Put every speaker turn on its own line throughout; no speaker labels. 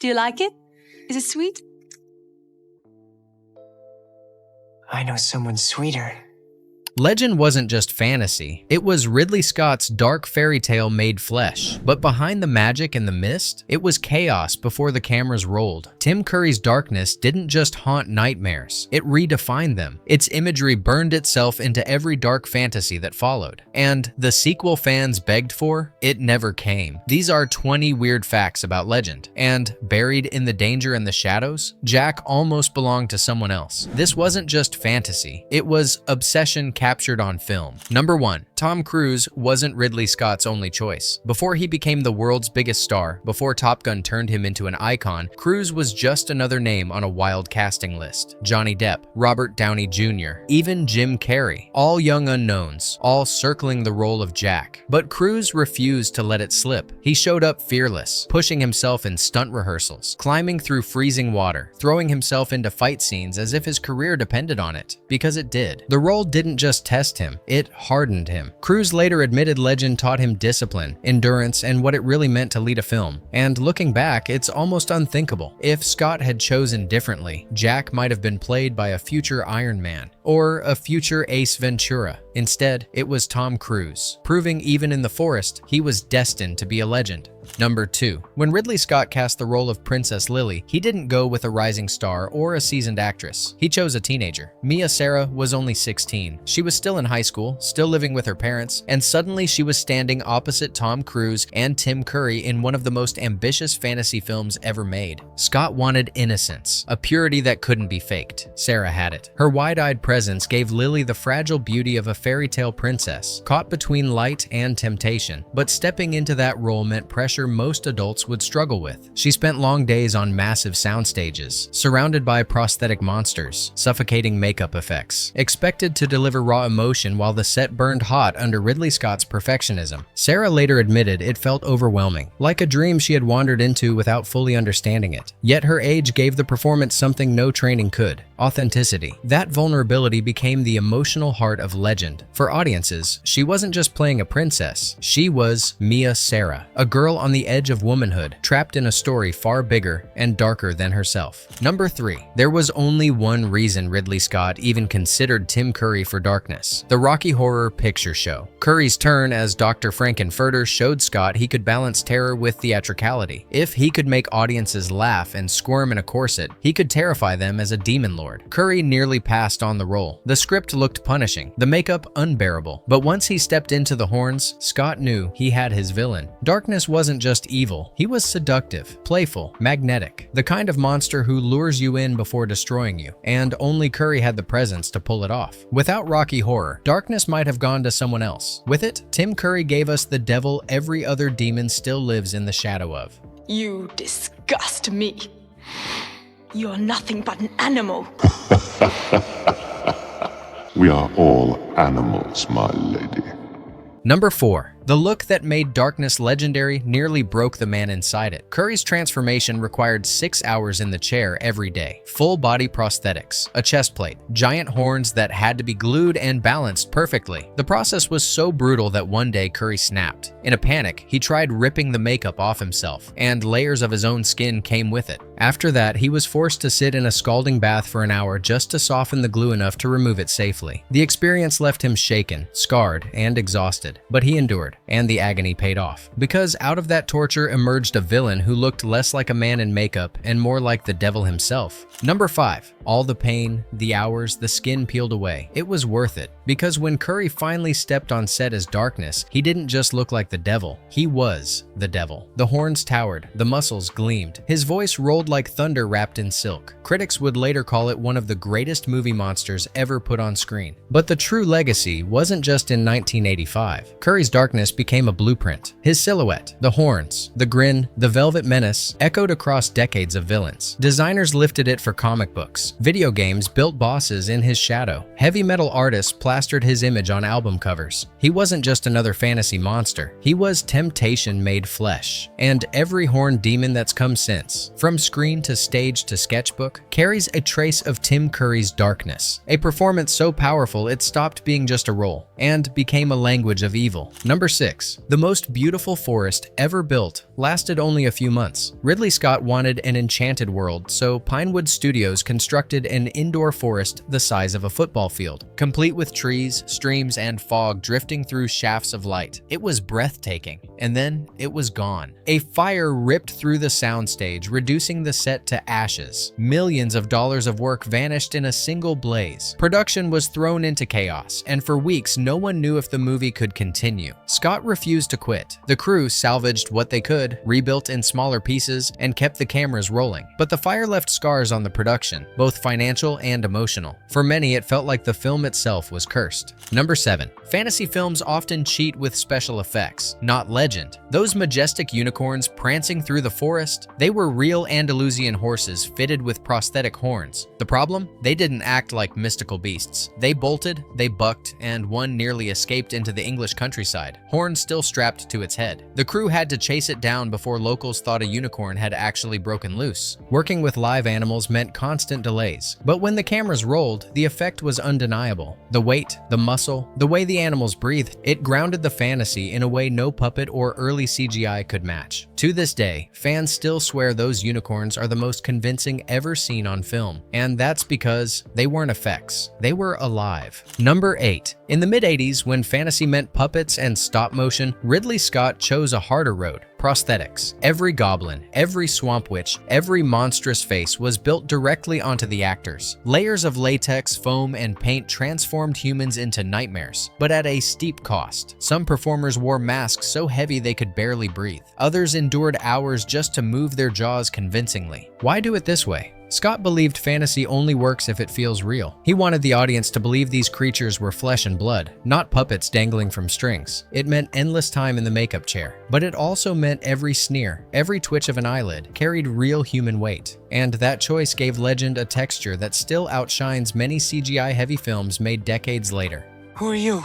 Do you like it? Is it sweet?
I know someone sweeter.
Legend wasn't just fantasy, it was Ridley Scott's dark fairy tale made flesh. But behind the magic and the mist, it was chaos before the cameras rolled. Tim Curry's darkness didn't just haunt nightmares, it redefined them. Its imagery burned itself into every dark fantasy that followed. And the sequel fans begged for, it never came. These are 20 weird facts about Legend. And buried in the danger and the shadows, Jack almost belonged to someone else. This wasn't just fantasy, it was obsession captured on film. Number 1. Tom Cruise wasn't Ridley Scott's only choice. Before he became the world's biggest star, before Top Gun turned him into an icon, Cruise was just another name on a wild casting list. Johnny Depp, Robert Downey Jr., even Jim Carrey, all young unknowns, all circling the role of Jack. But Cruise refused to let it slip. He showed up fearless, pushing himself in stunt rehearsals, climbing through freezing water, throwing himself into fight scenes as if his career depended on it, because it did. The role didn't just test him, it hardened him. Cruise later admitted Legend taught him discipline, endurance, and what it really meant to lead a film. And looking back, it's almost unthinkable. If Scott had chosen differently, Jack might have been played by a future Iron Man or a future Ace Ventura. Instead, it was Tom Cruise, proving even in the forest, he was destined to be a legend. Number 2. When Ridley Scott cast the role of Princess Lily, he didn't go with a rising star or a seasoned actress. He chose a teenager. Mia Sara was only 16. She was still in high school, still living with her parents, and suddenly she was standing opposite Tom Cruise and Tim Curry in one of the most ambitious fantasy films ever made. Scott wanted innocence, a purity that couldn't be faked. Sara had it. Her wide-eyed presence gave Lily the fragile beauty of a fairy tale princess, caught between light and temptation. But stepping into that role meant pressure most adults would struggle with. She spent long days on massive sound stages, surrounded by prosthetic monsters, suffocating makeup effects, expected to deliver raw emotion while the set burned hot under Ridley Scott's perfectionism. Sara later admitted it felt overwhelming, like a dream she had wandered into without fully understanding it. Yet her age gave the performance something no training could: authenticity. That vulnerability became the emotional heart of Legend. For audiences, she wasn't just playing a princess, she was Mia Sara, a girl on the edge of womanhood, trapped in a story far bigger and darker than herself. Number 3. There was only one reason Ridley Scott even considered Tim Curry for darkness: the Rocky Horror Picture Show. Curry's turn as Dr. Frankenfurter showed Scott he could balance terror with theatricality. If he could make audiences laugh and squirm in a corset, he could terrify them as a demon lord. Curry nearly passed on the role. The script looked punishing, the makeup unbearable. But once he stepped into the horns, Scott knew he had his villain. Darkness wasn't just evil, he was seductive, playful, magnetic, the kind of monster who lures you in before destroying you, and only Curry had the presence to pull it off. Without Rocky Horror, darkness might have gone to someone else. With it, Tim Curry gave us the devil every other demon still lives in the shadow of.
You disgust me. You're nothing but an animal.
We are all animals, my lady.
Number 4. The look that made darkness legendary nearly broke the man inside it. Curry's transformation required 6 hours in the chair every day. Full body prosthetics, a chest plate, giant horns that had to be glued and balanced perfectly. The process was so brutal that one day Curry snapped. In a panic, he tried ripping the makeup off himself, and layers of his own skin came with it. After that, he was forced to sit in a scalding bath for an hour just to soften the glue enough to remove it safely. The experience left him shaken, scarred, and exhausted, but he endured. And the agony paid off, because out of that torture emerged a villain who looked less like a man in makeup and more like the devil himself. Number 5. All the pain, the hours, the skin peeled away. It was worth it, because when Curry finally stepped on set as darkness, he didn't just look like the devil, he was the devil. The horns towered, the muscles gleamed, his voice rolled like thunder wrapped in silk. Critics would later call it one of the greatest movie monsters ever put on screen. But the true legacy wasn't just in 1985. Curry's darkness became a blueprint. His silhouette, the horns, the grin, the velvet menace echoed across decades of villains. Designers lifted it for comic books. Video games built bosses in his shadow. Heavy metal artists plastered his image on album covers. He wasn't just another fantasy monster. He was temptation made flesh. And every horned demon that's come since, from screen to stage to sketchbook, carries a trace of Tim Curry's darkness. A performance so powerful it stopped being just a role and became a language of evil. Number 6. The most beautiful forest ever built lasted only a few months. Ridley Scott wanted an enchanted world, so Pinewood Studios constructed an indoor forest the size of a football field, complete with trees, streams, and fog drifting through shafts of light. It was breathtaking, and then it was gone. A fire ripped through the soundstage, reducing the set to ashes. Millions of dollars of work vanished in a single blaze. Production was thrown into chaos, and for weeks no one knew if the movie could continue. Scott refused to quit. The crew salvaged what they could, rebuilt in smaller pieces, and kept the cameras rolling. But the fire left scars on the production, both financial and emotional. For many, it felt like the film itself was cursed. Number 7. Fantasy films often cheat with special effects, not legend. Those majestic unicorns prancing through the forest, they were real Andalusian horses fitted with prosthetic horns. The problem? They didn't act like mystical beasts. They bolted, they bucked, and one nearly escaped into the English countryside, horns still strapped to its head. The crew had to chase it down before locals thought a unicorn had actually broken loose. Working with live animals meant constant delays, but when the cameras rolled, the effect was undeniable. The weight, the muscle, the way the animals breathed, it grounded the fantasy in a way no puppet or early CGI could match. To this day, fans still swear those unicorns are the most convincing ever seen on film, and that's because they weren't effects, they were alive. Number 8. In the mid-80s, when fantasy meant puppets and stop motion, Ridley Scott chose a harder road: prosthetics. Every goblin, every swamp witch, every monstrous face was built directly onto the actors. Layers of latex, foam, and paint transformed humans into nightmares, but at a steep cost. Some performers wore masks so heavy they could barely breathe. Others endured hours just to move their jaws convincingly. Why do it this way? Scott believed fantasy only works if it feels real. He wanted the audience to believe these creatures were flesh and blood, not puppets dangling from strings. It meant endless time in the makeup chair, but it also meant every sneer, every twitch of an eyelid carried real human weight. And that choice gave Legend a texture that still outshines many CGI-heavy films made decades later.
Who are you?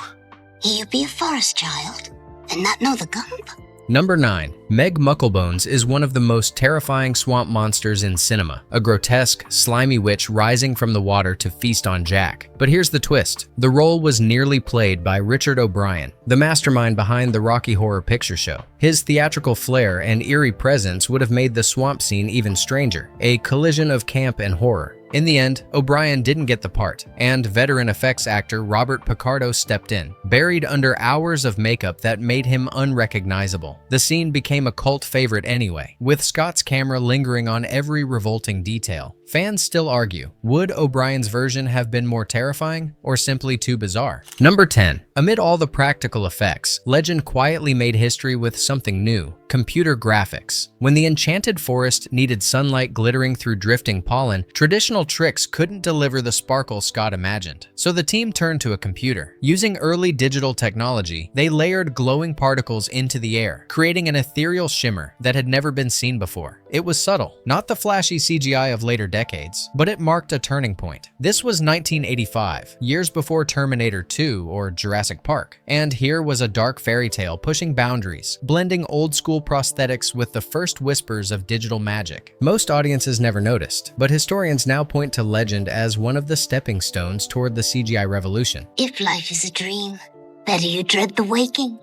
You be a forest child and not know the gump?
Number 9. Meg Mucklebones is one of the most terrifying swamp monsters in cinema, a grotesque, slimy witch rising from the water to feast on Jack. But here's the twist. The role was nearly played by Richard O'Brien, the mastermind behind the Rocky Horror Picture Show. His theatrical flair and eerie presence would have made the swamp scene even stranger, a collision of camp and horror. In the end, O'Brien didn't get the part, and veteran effects actor Robert Picardo stepped in, buried under hours of makeup that made him unrecognizable. The scene became a cult favorite anyway, with Scott's camera lingering on every revolting detail. Fans still argue, would O'Brien's version have been more terrifying or simply too bizarre? Number 10. Amid all the practical effects, Legend quietly made history with something new: computer graphics. When the enchanted forest needed sunlight glittering through drifting pollen, traditional tricks couldn't deliver the sparkle Scott imagined. So the team turned to a computer. Using early digital technology, they layered glowing particles into the air, creating an ethereal shimmer that had never been seen before. It was subtle, not the flashy CGI of later decades, but it marked a turning point. This was 1985, years before Terminator 2 or Jurassic Park. And here was a dark fairy tale pushing boundaries, blending old-school prosthetics with the first whispers of digital magic. Most audiences never noticed, but historians now point to Legend as one of the stepping stones toward the CGI revolution.
If life is a dream, better you dread the waking.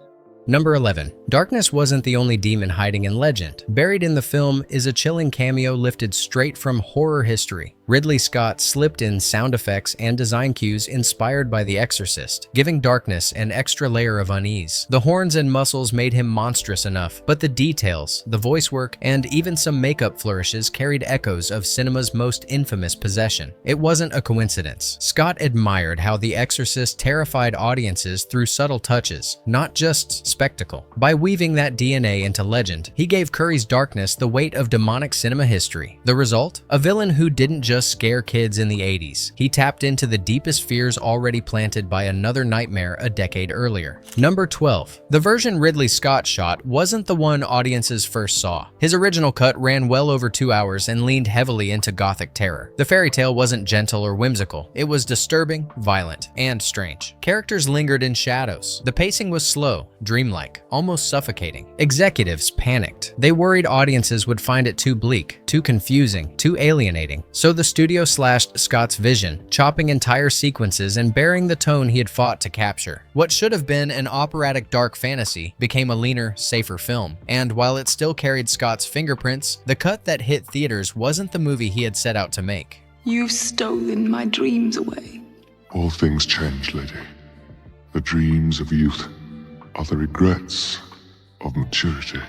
Number 11. Darkness wasn't the only demon hiding in Legend. Buried in the film is a chilling cameo lifted straight from horror history. Ridley Scott slipped in sound effects and design cues inspired by The Exorcist, giving darkness an extra layer of unease. The horns and muscles made him monstrous enough, but the details, the voice work, and even some makeup flourishes carried echoes of cinema's most infamous possession. It wasn't a coincidence. Scott admired how The Exorcist terrified audiences through subtle touches, not just spectacle. By weaving that DNA into Legend, he gave Curry's darkness the weight of demonic cinema history. The result? A villain who didn't just scare kids in the 80s. He tapped into the deepest fears already planted by another nightmare a decade earlier. Number 12. The version Ridley Scott shot wasn't the one audiences first saw. His original cut ran well over 2 hours and leaned heavily into gothic terror. The fairy tale wasn't gentle or whimsical. It was disturbing, violent, and strange. Characters lingered in shadows. The pacing was slow, dreamlike, almost suffocating. Executives panicked. They worried audiences would find it too bleak, too confusing, too alienating. So the the studio slashed Scott's vision, chopping entire sequences and bearing the tone he had fought to capture. What should have been an operatic dark fantasy became a leaner, safer film, and while it still carried Scott's fingerprints, the cut that hit theaters wasn't the movie he had set out to make.
You've stolen my dreams away.
All things change, lady. The dreams of youth are the regrets of maturity.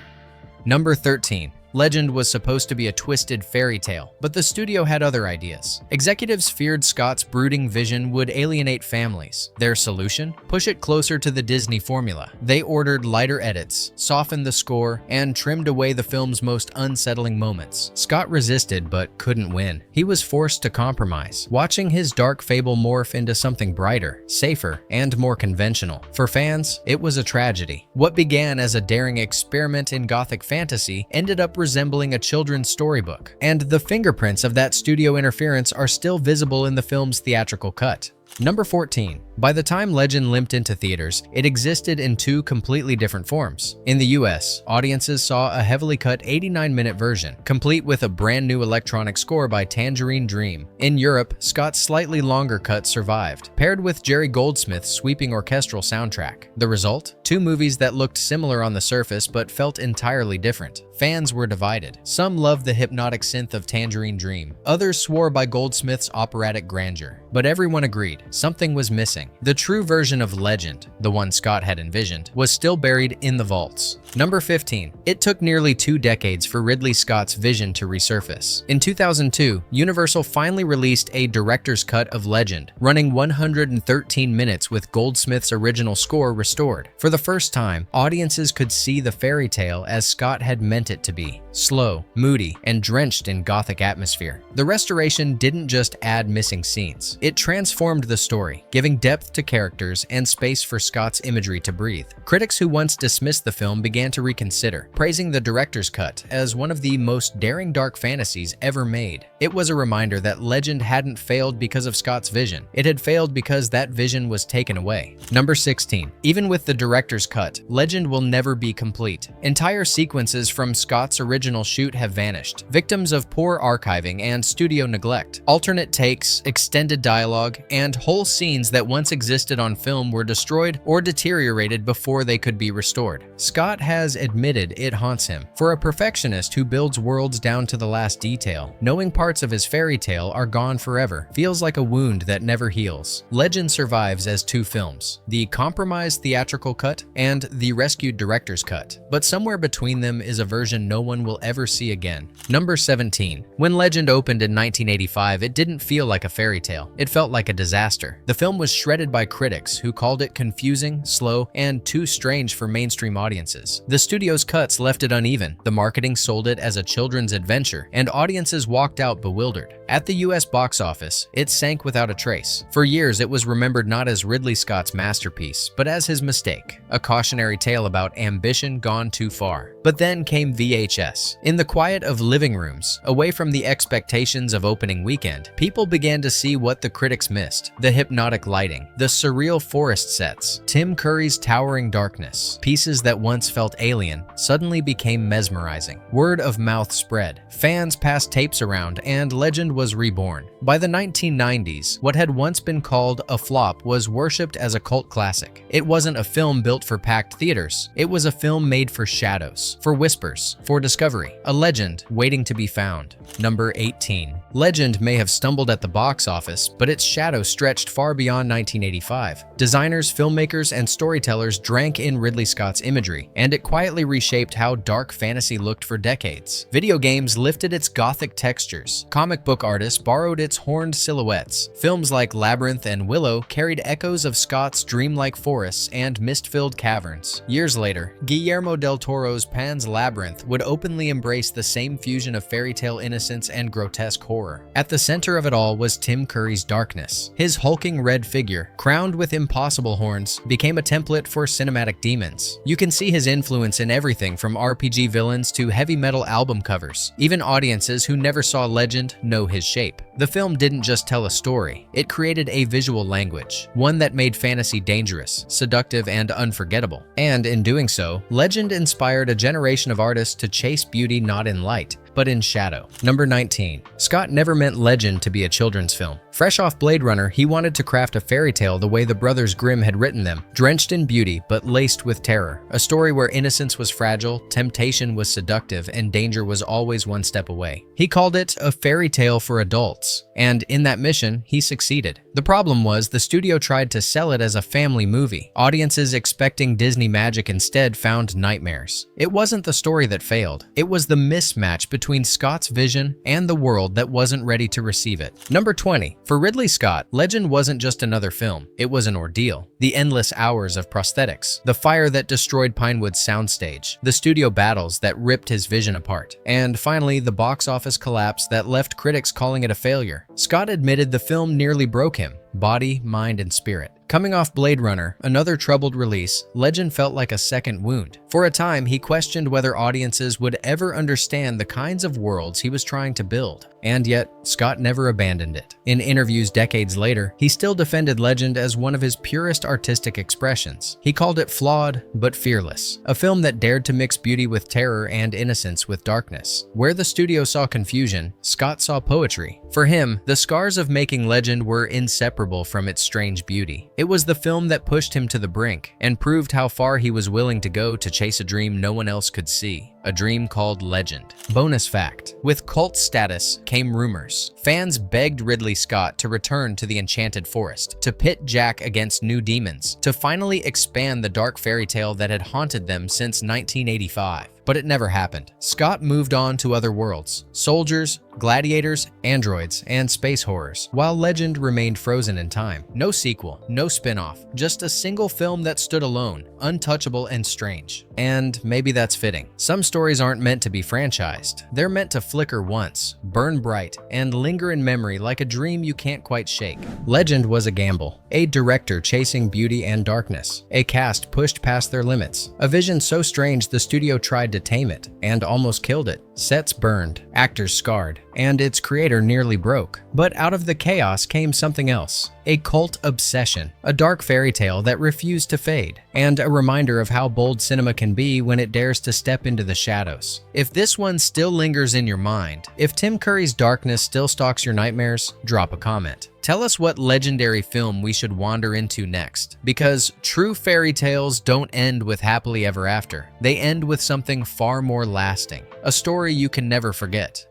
Number 13. Legend was supposed to be a twisted fairy tale, but the studio had other ideas. Executives feared Scott's brooding vision would alienate families. Their solution? Push it closer to the Disney formula. They ordered lighter edits, softened the score, and trimmed away the film's most unsettling moments. Scott resisted but couldn't win. He was forced to compromise, watching his dark fable morph into something brighter, safer, and more conventional. For fans, it was a tragedy. What began as a daring experiment in gothic fantasy ended up resembling a children's storybook, and the fingerprints of that studio interference are still visible in the film's theatrical cut. Number 14. By the time Legend limped into theaters, it existed in two completely different forms. In the US, audiences saw a heavily cut 89-minute version, complete with a brand new electronic score by Tangerine Dream. In Europe, Scott's slightly longer cut survived, paired with Jerry Goldsmith's sweeping orchestral soundtrack. The result? Two movies that looked similar on the surface but felt entirely different. Fans were divided. Some loved the hypnotic synth of Tangerine Dream. Others swore by Goldsmith's operatic grandeur. But everyone agreed, something was missing. The true version of Legend, the one Scott had envisioned, was still buried in the vaults. Number 15. It took nearly 2 decades for Ridley Scott's vision to resurface. In 2002, Universal finally released a director's cut of Legend, running 113 minutes with Goldsmith's original score restored. For the first time, audiences could see the fairy tale as Scott had meant it to be: slow, moody, and drenched in gothic atmosphere. The restoration didn't just add missing scenes. It transformed the story, giving depth to characters and space for Scott's imagery to breathe. Critics who once dismissed the film began to reconsider, praising the director's cut as one of the most daring dark fantasies ever made. It was a reminder that Legend hadn't failed because of Scott's vision. It had failed because that vision was taken away. Number 16. Even with the director's cut, Legend will never be complete. Entire sequences from Scott's original shoot have vanished, victims of poor archiving and studio neglect. Alternate takes, extended dialogue, and whole scenes that once existed on film were destroyed or deteriorated before they could be restored. Scott has admitted it haunts him. For a perfectionist who builds worlds down to the last detail, knowing parts of his fairy tale are gone forever feels like a wound that never heals. Legend survives as 2 films, the compromised theatrical cut and the rescued director's cut, but somewhere between them is a version no one will ever see again. Number 17. When Legend opened in 1985, it didn't feel like a fairy tale. It felt like a disaster. The film was shredded by critics who called it confusing, slow, and too strange for mainstream audiences. The studio's cuts left it uneven. The marketing sold it as a children's adventure, and audiences walked out bewildered. At the US box office, it sank without a trace. For years, it was remembered not as Ridley Scott's masterpiece, but as his mistake, a cautionary tale about ambition gone too far. But then came VHS. In the quiet of living rooms, away from the expectations of opening weekend, people began to see what the critics missed: the hypnotic lighting, the surreal forest sets, Tim Curry's towering darkness. Pieces that once felt alien suddenly became mesmerizing. Word of mouth spread. Fans passed tapes around, and Legend was reborn. By the 1990s, what had once been called a flop was worshipped as a cult classic. It wasn't a film built for packed theaters. It was a film made for shadows, for whispers, for discovery, a legend waiting to be found. Number 18. Legend may have stumbled at the box office, but its shadow stretched far beyond 1985. Designers, filmmakers, and storytellers drank in Ridley Scott's imagery, and it quietly reshaped how dark fantasy looked for decades. Video games lifted its gothic textures. Comic book artists borrowed its horned silhouettes. Films like Labyrinth and Willow carried echoes of Scott's dreamlike forests and mist-filled caverns. Years later, Guillermo del Toro's Pan's Labyrinth would openly embrace the same fusion of fairy tale innocence and grotesque horror. At the center of it all was Tim Curry's darkness. His hulking red figure, crowned with impossible horns, became a template for cinematic demons. You can see his influence in everything from RPG villains to heavy metal album covers. Even audiences who never saw Legend know his shape. The film didn't just tell a story, it created a visual language, one that made fantasy dangerous, seductive, and unforgettable. And in doing so, Legend inspired a generation of artists to chase beauty not in light, but in shadow. Number 19. Scott never meant Legend to be a children's film. Fresh off Blade Runner, he wanted to craft a fairy tale the way the brothers Grimm had written them, drenched in beauty but laced with terror. A story where innocence was fragile, temptation was seductive, and danger was always one step away. He called it a fairy tale for adults, and in that mission, he succeeded. The problem was the studio tried to sell it as a family movie. Audiences expecting Disney magic instead found nightmares. It wasn't the story that failed. It was the mismatch between Scott's vision and the world that wasn't ready to receive it. Number 20. For Ridley Scott, Legend wasn't just another film. It was an ordeal. The endless hours of prosthetics, the fire that destroyed Pinewood's soundstage, the studio battles that ripped his vision apart, and finally, the box office collapse that left critics calling it a failure. Scott admitted the film nearly broke him, body, mind, and spirit. Coming off Blade Runner, another troubled release, Legend felt like a second wound. For a time, he questioned whether audiences would ever understand the kinds of worlds he was trying to build. And yet, Scott never abandoned it. In interviews decades later, he still defended Legend as one of his purest artistic expressions. He called it flawed, but fearless. A film that dared to mix beauty with terror and innocence with darkness. Where the studio saw confusion, Scott saw poetry. For him, the scars of making Legend were inseparable from its strange beauty. It was the film that pushed him to the brink and proved how far he was willing to go to chase a dream no one else could see. A dream called Legend. Bonus fact: with cult status came rumors. Fans begged Ridley Scott to return to the Enchanted Forest, to pit Jack against new demons, to finally expand the dark fairy tale that had haunted them since 1985. But it never happened. Scott moved on to other worlds: soldiers, gladiators, androids, and space horrors, while Legend remained frozen in time. No sequel, no spin-off, just a single film that stood alone, untouchable and strange. And maybe that's fitting. Some stories aren't meant to be franchised. They're meant to flicker once, burn bright, and linger in memory like a dream you can't quite shake. Legend was a gamble. A director chasing beauty and darkness. A cast pushed past their limits. A vision so strange the studio tried to tame it, and almost killed it. Sets burned, actors scarred, and its creator nearly broke. But out of the chaos came something else. A cult obsession, a dark fairy tale that refused to fade, and a reminder of how bold cinema can be when it dares to step into the shadows. If this one still lingers in your mind, if Tim Curry's darkness still stalks your nightmares, drop a comment. Tell us what legendary film we should wander into next, because true fairy tales don't end with happily ever after. They end with something far more lasting, a story you can never forget.